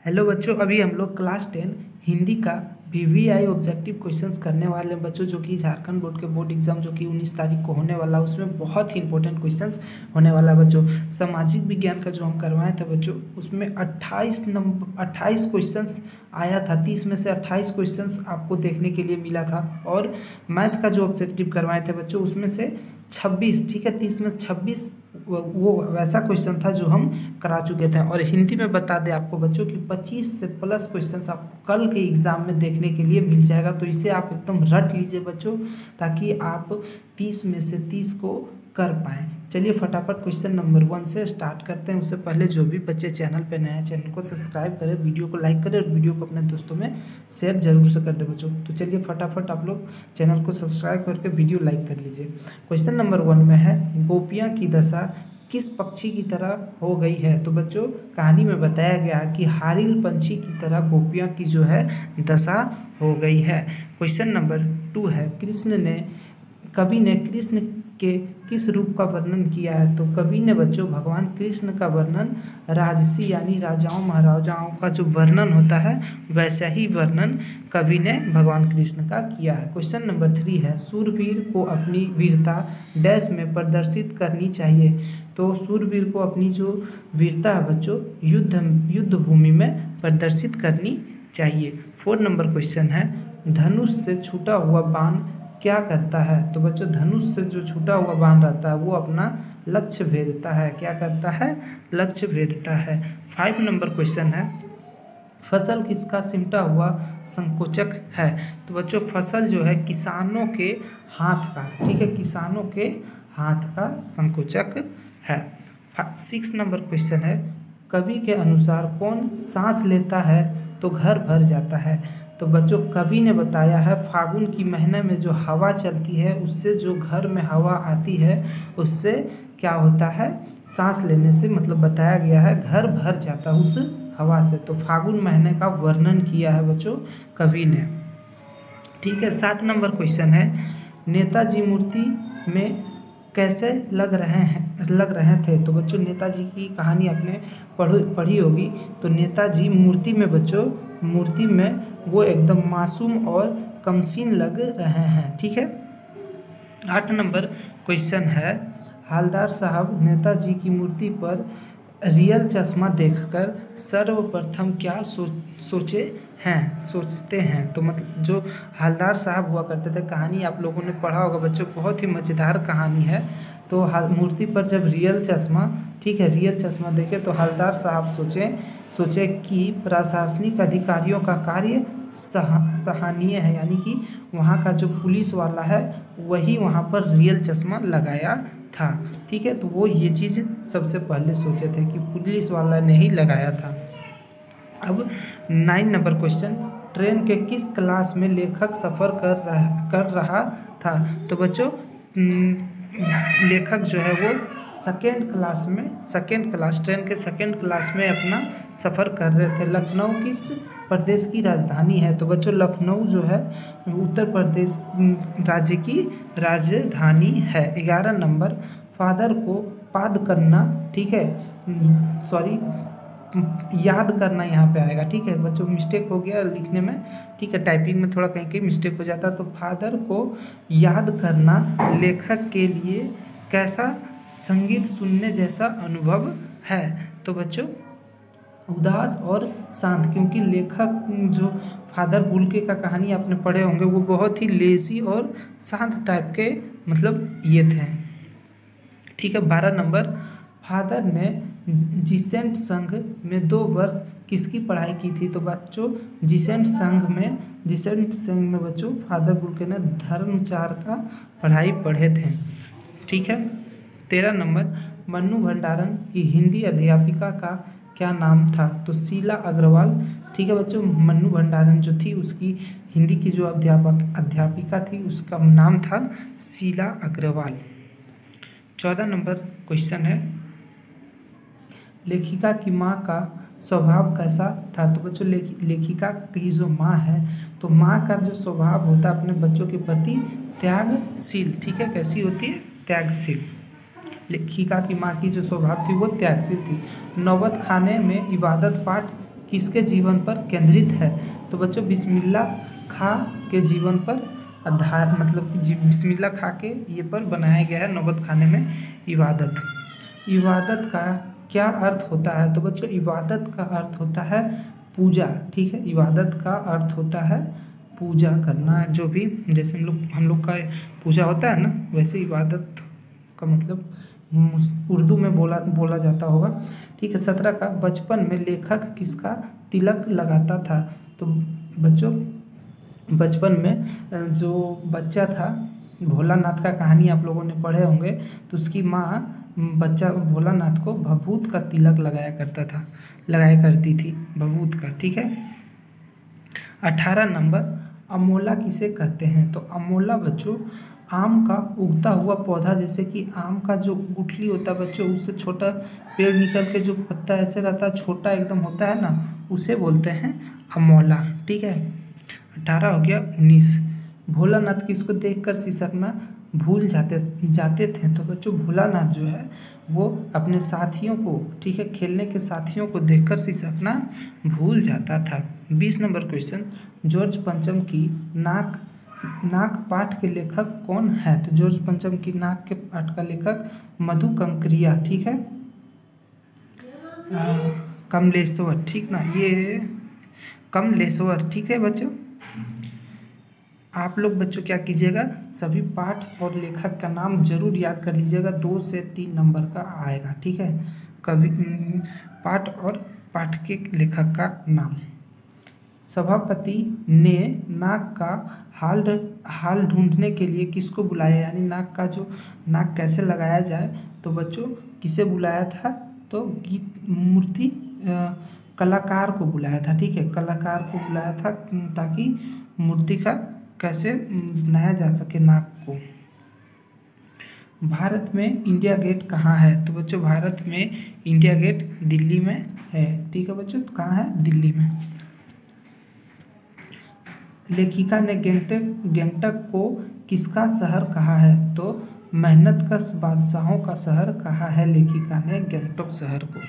Hello बच्चों, अभी हम लोग क्लास 10 हिंदी का वीवीआई ऑब्जेक्टिव क्वेश्चंस करने वाले हैं बच्चों, जो कि झारखंड बोर्ड के बोर्ड एग्जाम जो कि 19 तारीख को होने वाला है। उसमें बहुत ही इंपॉर्टेंट क्वेश्चंस होने वाला है बच्चों। सामाजिक विज्ञान का जो हम करवाए थे बच्चों, उसमें 28 क्वेश्चंस आया था। 30 में से 28 क्वेश्चंस आपको देखने के लिए मिला था। और मैथ का जो ऑब्जेक्टिव करवाए थे बच्चों, उसमें से 26, ठीक है, 30 में 26 वो वैसा क्वेश्चन था जो हम करा चुके थे। और हिंदी में बता दें आपको बच्चों कि 25 से प्लस क्वेश्चंस आपको कल के एग्जाम में देखने के लिए मिल जाएगा। तो इसे आप एकदम रट लीजिए बच्चों, ताकि आप 30 में से 30 को कर पाएँ। चलिए फटाफट क्वेश्चन नंबर 1 से स्टार्ट करते हैं। उससे पहले जो भी बच्चे चैनल पर नए हैं, चैनल को सब्सक्राइब करें, वीडियो को लाइक करें और वीडियो को अपने दोस्तों में शेयर जरूर से कर दें बच्चों। तो चलिए फटाफट आप लोग चैनल को सब्सक्राइब करके वीडियो लाइक कर लीजिए। क्वेश्चन नंबर 1 में है, गोपियाँ की दशा किस पक्षी की तरह हो गई है। तो बच्चों कहानी में बताया गया कि हारिल पंछी की तरह गोपियाँ की जो है दशा हो गई है। क्वेश्चन नंबर 2 है, कवि ने कृष्ण के किस रूप का वर्णन किया है। तो कवि ने बच्चों भगवान कृष्ण का वर्णन राजसी यानी राजाओं महाराजाओं का जो वर्णन होता है वैसा ही वर्णन कवि ने भगवान कृष्ण का किया है। क्वेश्चन नंबर 3 है, शूरवीर को अपनी वीरता डैश में प्रदर्शित करनी चाहिए। तो शूरवीर को अपनी जो वीरता है बच्चों युद्ध भूमि में प्रदर्शित करनी चाहिए। 4 नंबर क्वेश्चन है, धनुष से छूटा हुआ बाण क्या करता है। तो बच्चों धनुष से जो छूटा हुआ बाण रहता है वो अपना लक्ष्य भेदता है। क्या करता है? लक्ष्य भेदता है। 5 नंबर क्वेश्चन है, फसल किसका सिमटा हुआ संकोचक है। तो बच्चों फसल जो है किसानों के हाथ का, ठीक है, किसानों के हाथ का संकोचक है। 6 नंबर क्वेश्चन है, कवि के अनुसार कौन सांस लेता है तो घर भर जाता है। तो बच्चों कवि ने बताया है फागुन की महीने में जो हवा चलती है उससे जो घर में हवा आती है उससे क्या होता है, सांस लेने से, मतलब बताया गया है घर भर जाता है उस हवा से। तो फागुन महीने का वर्णन किया है बच्चों कवि ने। ठीक है। 7 नंबर क्वेश्चन है, नेताजी मूर्ति में कैसे लग रहे थे। तो बच्चों नेताजी की कहानी आपने पढ़ी होगी। तो नेताजी मूर्ति में बच्चों मूर्ति में वो एकदम मासूम और कमसीन लग रहे हैं। ठीक है। 8 नंबर क्वेश्चन है, हवलदार साहब नेताजी की मूर्ति पर रियल चश्मा देखकर सर्वप्रथम क्या सोचते हैं। तो मतलब जो हवलदार साहब हुआ करते थे, कहानी आप लोगों ने पढ़ा होगा बच्चों, बहुत ही मज़ेदार कहानी है। तो मूर्ति पर जब रियल चश्मा, ठीक है, रियल चश्मा देखे तो हवलदार साहब सोचे कि प्रशासनिक अधिकारियों का कार्य सराहनीय है, यानी कि वहाँ का जो पुलिस वाला है वही वहाँ पर रियल चश्मा लगाया था। ठीक है। तो वो ये चीज़ सबसे पहले सोचे थे कि पुलिस वाला ने ही लगाया था। अब 9 नंबर क्वेश्चन, ट्रेन के किस क्लास में लेखक सफ़र कर रहा था। तो बच्चों लेखक जो है वो सेकेंड क्लास ट्रेन के सेकेंड क्लास में अपना सफ़र कर रहे थे। लखनऊ किस प्रदेश की राजधानी है। तो बच्चों लखनऊ जो है उत्तर प्रदेश राज्य की राजधानी है। 11 नंबर, फादर को पाद करना, ठीक है, सॉरी याद करना यहाँ पे आएगा। ठीक है बच्चों, मिस्टेक हो गया लिखने में, ठीक है, टाइपिंग में थोड़ा कहीं मिस्टेक हो जाता। तो फादर को याद करना लेखक के लिए कैसा संगीत सुनने जैसा अनुभव है। तो बच्चों उदास और शांत, क्योंकि लेखक जो फादर बुल्के का कहानी आपने पढ़े होंगे वो बहुत ही लेजी और शांत टाइप के मतलब ये थे। ठीक है। 12 नंबर, फादर ने जिसेंट संघ में 2 वर्ष किसकी पढ़ाई की थी। तो बच्चों जिसेंट संघ में बच्चों फादर बुल्के ने धर्मचार का पढ़ाई पढ़े थे। ठीक है। 13 नंबर, मन्नू भंडारण की हिंदी अध्यापिका का क्या नाम था। तो शीला अग्रवाल। ठीक है बच्चों, मन्नू भंडारण जो थी उसकी हिंदी की जो अध्यापिका थी उसका नाम था शीला अग्रवाल। 14 नंबर क्वेश्चन है, लेखिका की माँ का स्वभाव कैसा था। तो बच्चों लेखिका की जो माँ है, तो माँ का जो स्वभाव होता है अपने बच्चों के प्रति त्यागशील। ठीक है, कैसी होती है? त्यागशील। लेखिका की माँ की जो स्वभाव थी वो त्यागशील थी। नौबत खाने में इबादत पाठ किसके जीवन पर केंद्रित है? तो बच्चों बिस्मिल्लाह खां के जीवन पर आधार, मतलब बिस्मिल्लाह खां के ये पर बनाया गया है नौबत खाने में इबादत। इबादत का क्या अर्थ होता है? तो बच्चों इबादत का अर्थ होता है पूजा, ठीक है। इबादत का अर्थ होता है पूजा करना, जो भी जैसे हम लोग का पूजा होता है ना, वैसे इबादत का मतलब उर्दू में बोला जाता होगा, ठीक है। 17 का बचपन में लेखक किसका तिलक लगाता था? तो बच्चों बचपन में जो बच्चा था, भोलानाथ का कहानी आप लोगों ने पढ़े होंगे, तो उसकी माँ बच्चा भोलानाथ को भभूत का तिलक लगाया करती थी, भभूत का, ठीक है। 18 नंबर अमोला किसे कहते हैं? तो अमोला बच्चों आम का उगता हुआ पौधा, जैसे कि आम का जो गुठली होता है बच्चों, उससे छोटा पेड़ निकल के जो पत्ता ऐसे रहता है, छोटा एकदम होता है ना, उसे बोलते हैं अमोला, ठीक है। 18 हो गया। 19 भोलानाथ किसको देखकर सिसकना भूल जाते थे? तो बच्चों भोलानाथ जो है वो अपने साथियों को, ठीक है, खेलने के साथियों को देखकर सिसकना भूल जाता था। 20 नंबर क्वेश्चन, जॉर्ज पंचम की नाक पाठ के लेखक कौन है? तो जॉर्ज पंचम की नाक के पाठ का लेखक मधु कंकरिया, ठीक है, कमलेश्वर, ठीक ना, ये कमलेश्वर, ठीक है बच्चों। आप लोग बच्चों क्या कीजिएगा, सभी पाठ और लेखक का नाम जरूर याद कर लीजिएगा, 2 से 3 नंबर का आएगा, ठीक है। कभी पाठ और पाठ के लेखक का नाम। सभापति ने नाक का हाल ढूंढने के लिए किसको बुलाया? यानी नाक कैसे लगाया जाए, तो बच्चों किसे बुलाया था? तो मूर्ति कलाकार को बुलाया था, ठीक है, कलाकार को बुलाया था, ताकि मूर्ति का कैसे बनाया जा सके नाक को। भारत में इंडिया गेट कहाँ है? तो बच्चों भारत में इंडिया गेट दिल्ली में है, ठीक है बच्चों, तो कहाँ है? दिल्ली में। लेखिका ने गैंगटॉक को किसका शहर कहा है? तो मेहनतकश बादशाहों का शहर कहा है लेखिका ने गैंगटॉक शहर को।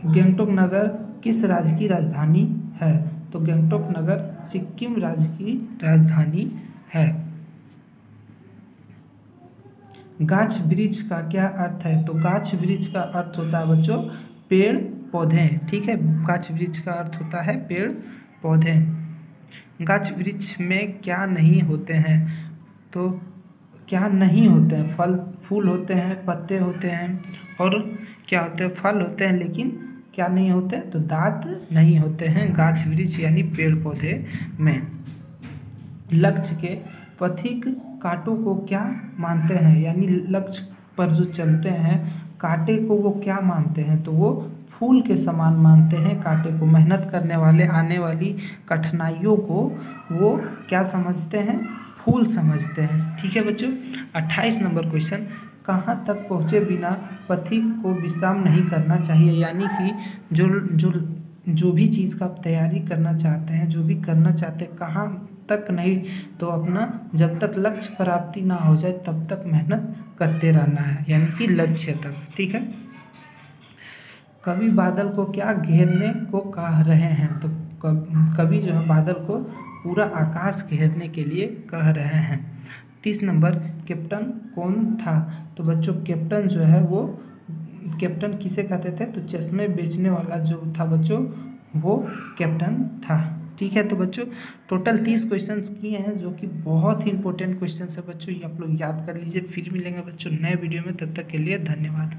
गैंगटॉक नगर किस राज्य की राजधानी है? तो गैंगटॉक नगर सिक्किम राज्य की राजधानी है। गाछ वृक्ष का क्या अर्थ है? तो गाछ वृक्ष का अर्थ होता है बच्चों पेड़ पौधे, ठीक है, गाछ वृक्ष का अर्थ होता है पेड़ पौधे। गाछ वृक्ष में क्या नहीं होते हैं? तो क्या नहीं होते हैं? फूल होते हैं, पत्ते होते हैं, और क्या होते हैं? फल होते हैं, लेकिन क्या नहीं होते? तो दांत नहीं होते हैं गाछ वृक्ष यानी पेड़ पौधे में। लक्ष्य के पथिक कांटों को क्या मानते हैं? यानी लक्ष्य पर जो चलते हैं कांटे को वो क्या मानते हैं? तो वो फूल के समान मानते हैं कांटे को। मेहनत करने वाले आने वाली कठिनाइयों को वो क्या समझते हैं? फूल समझते हैं, ठीक है बच्चों। 28 नंबर क्वेश्चन, कहाँ तक पहुँचे बिना पथिक को विश्राम नहीं करना चाहिए? यानी कि जो भी चीज़ का आप तैयारी करना चाहते हैं, जो भी करना चाहते हैं, कहाँ तक नहीं, तो अपना जब तक लक्ष्य प्राप्ति ना हो जाए तब तक मेहनत करते रहना है, यानी कि लक्ष्य तक, ठीक है। कवि बादल को क्या घेरने को कह रहे हैं? तो कवि जो है बादल को पूरा आकाश घेरने के लिए कह रहे हैं। 30 नंबर, कैप्टन कौन था? तो बच्चों कैप्टन जो है वो कैप्टन किसे कहते थे? तो चश्मे बेचने वाला जो था बच्चों वो कैप्टन था, ठीक है। तो बच्चों टोटल 30 क्वेश्चंस किए हैं, जो कि बहुत ही इंपॉर्टेंट क्वेश्चंस है बच्चों, ये आप लोग याद कर लीजिए। फिर मिलेंगे बच्चों नए वीडियो में, तब तक के लिए धन्यवाद।